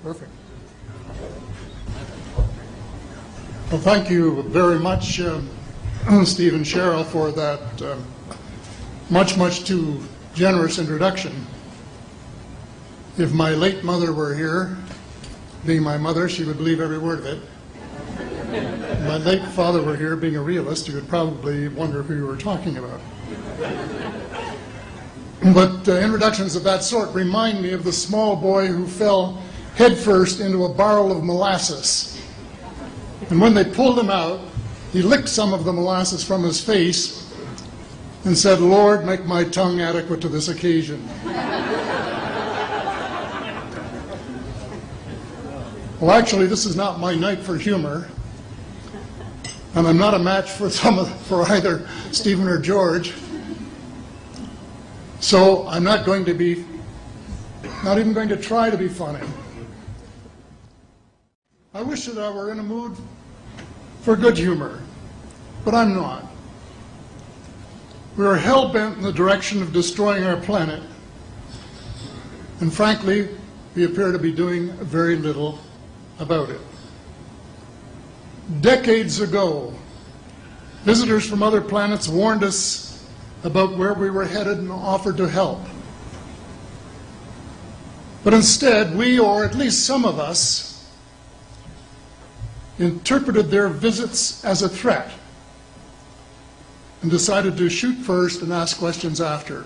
Perfect. Well, thank you very much, Steve and Cheryl, for that much too generous introduction. If my late mother were here, being my mother, she would believe every word of it. If my late father were here, being a realist, he would probably wonder who you were talking about. But introductions of that sort remind me of the small boy who fell headfirst into a barrel of molasses. And when they pulled him out, he licked some of the molasses from his face and said, "Lord, make my tongue adequate to this occasion." Well, actually, this is not my night for humor, and I'm not a match for either Stephen or George. So I'm not even going to try to be funny. I wish that I were in a mood for good humor, but I'm not. We are hell-bent in the direction of destroying our planet, and frankly, we appear to be doing very little about it. Decades ago, visitors from other planets warned us about where we were headed and offered to help. But instead, we, or at least some of us, interpreted their visits as a threat and decided to shoot first and ask questions after.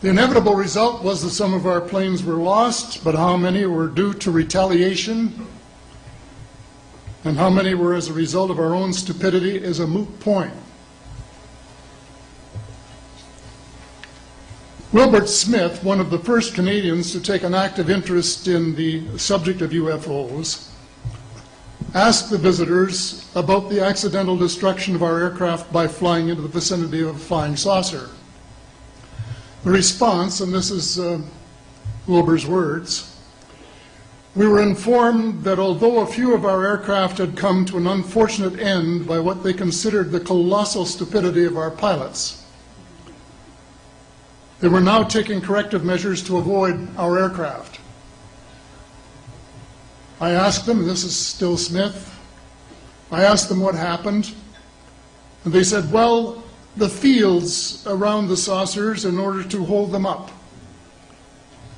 The inevitable result was that some of our planes were lost, but how many were due to retaliation and how many were as a result of our own stupidity is a moot point. Wilbert Smith, one of the first Canadians to take an active interest in the subject of UFOs, asked the visitors about the accidental destruction of our aircraft by flying into the vicinity of a flying saucer. The response, and this is Wilbur's words, "We were informed that although a few of our aircraft had come to an unfortunate end by what they considered the colossal stupidity of our pilots, they were now taking corrective measures to avoid our aircraft." I asked them, this is still Smith, I asked them what happened, and they said, well, the fields around the saucers, in order to hold them up,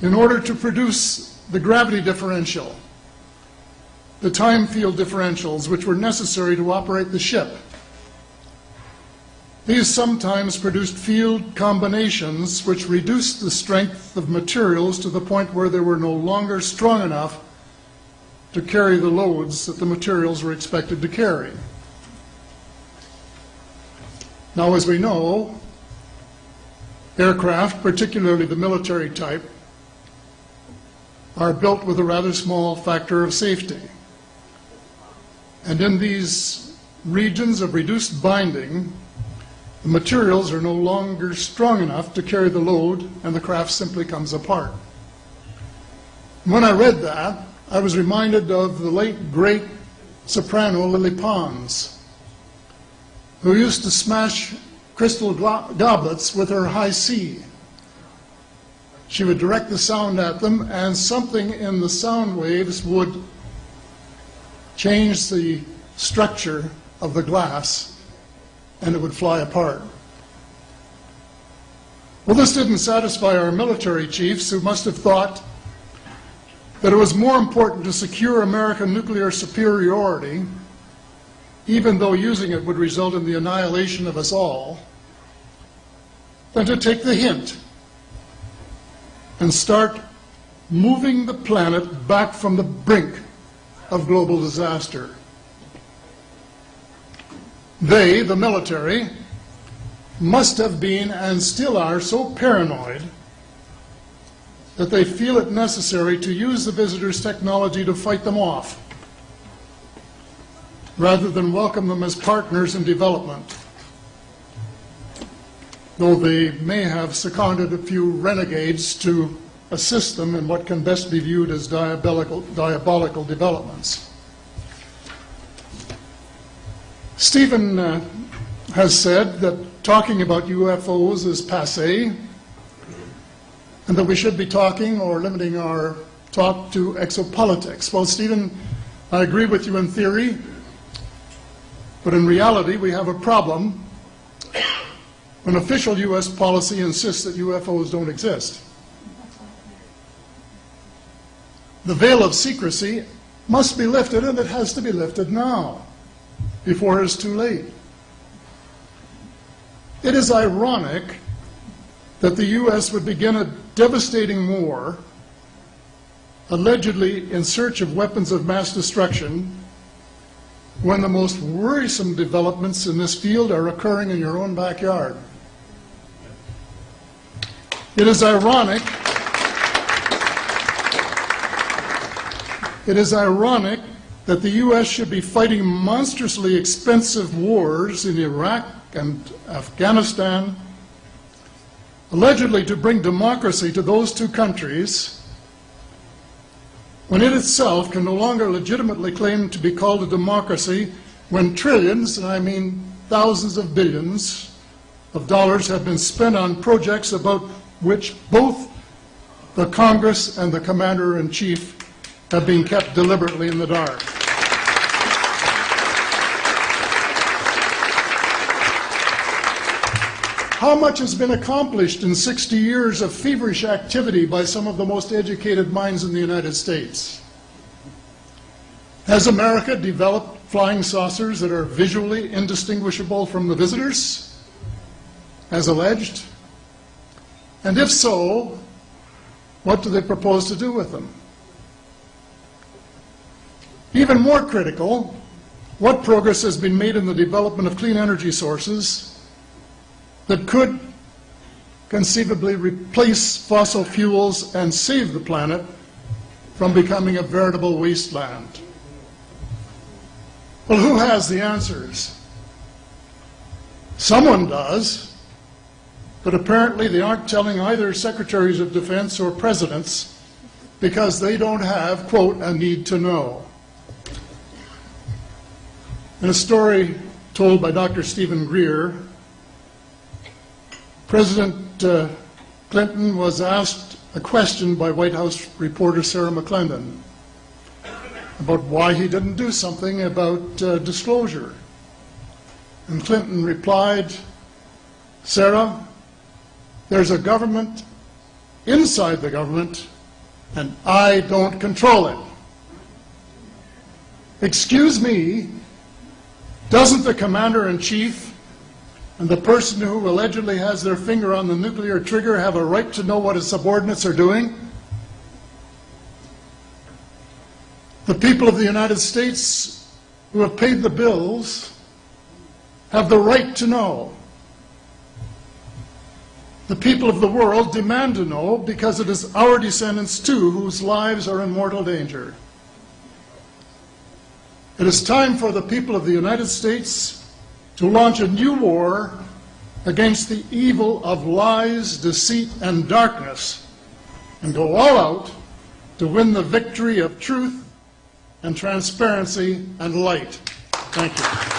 in order to produce the gravity differential, the time field differentials which were necessary to operate the ship, these sometimes produced field combinations which reduced the strength of materials to the point where they were no longer strong enough to carry the loads that the materials were expected to carry. Now, as we know, aircraft, particularly the military type, are built with a rather small factor of safety. And in these regions of reduced binding, the materials are no longer strong enough to carry the load, and the craft simply comes apart. When I read that, I was reminded of the late, great soprano Lily Pons, who used to smash crystal goblets with her high C. She would direct the sound at them, and something in the sound waves would change the structure of the glass, and it would fly apart. Well, this didn't satisfy our military chiefs, who must have thought that it was more important to secure American nuclear superiority, even though using it would result in the annihilation of us all, than to take the hint and start moving the planet back from the brink of global disaster. They, the military, must have been and still are so paranoid that they feel it necessary to use the visitors' technology to fight them off, rather than welcome them as partners in development, though they may have seconded a few renegades to assist them in what can best be viewed as diabolical developments. Stephen has said that talking about UFOs is passé, and that we should be talking or limiting our talk to exopolitics. Well, Stephen, I agree with you in theory, but in reality we have a problem when official U.S. policy insists that UFOs don't exist. The veil of secrecy must be lifted, and it has to be lifted now, before it's too late. It is ironic that the U.S. would begin a devastating war, allegedly in search of weapons of mass destruction, when the most worrisome developments in this field are occurring in your own backyard. It is ironic that the U.S. should be fighting monstrously expensive wars in Iraq and Afghanistan, allegedly to bring democracy to those two countries, when it itself can no longer legitimately claim to be called a democracy, when trillions, and I mean thousands of billions of dollars have been spent on projects about which both the Congress and the Commander-in-Chief have been kept deliberately in the dark. How much has been accomplished in 60 years of feverish activity by some of the most educated minds in the United States? Has America developed flying saucers that are visually indistinguishable from the visitors, as alleged? And if so, what do they propose to do with them? Even more critical, what progress has been made in the development of clean energy sources that could conceivably replace fossil fuels and save the planet from becoming a veritable wasteland? Well, who has the answers? Someone does, but apparently they aren't telling either secretaries of defense or presidents because they don't have, quote, a need to know. In a story told by Dr. Stephen Greer, President Clinton was asked a question by White House reporter Sarah McClendon about why he didn't do something about disclosure. And Clinton replied, "Sarah, there's a government inside the government, and I don't control it." Excuse me, doesn't the Commander-in-Chief and the person who allegedly has their finger on the nuclear trigger have a right to know what his subordinates are doing? The people of the United States who have paid the bills have the right to know. The people of the world demand to know because it is our descendants too whose lives are in mortal danger. It is time for the people of the United States to launch a new war against the evil of lies, deceit, and darkness, and go all out to win the victory of truth and transparency and light. Thank you.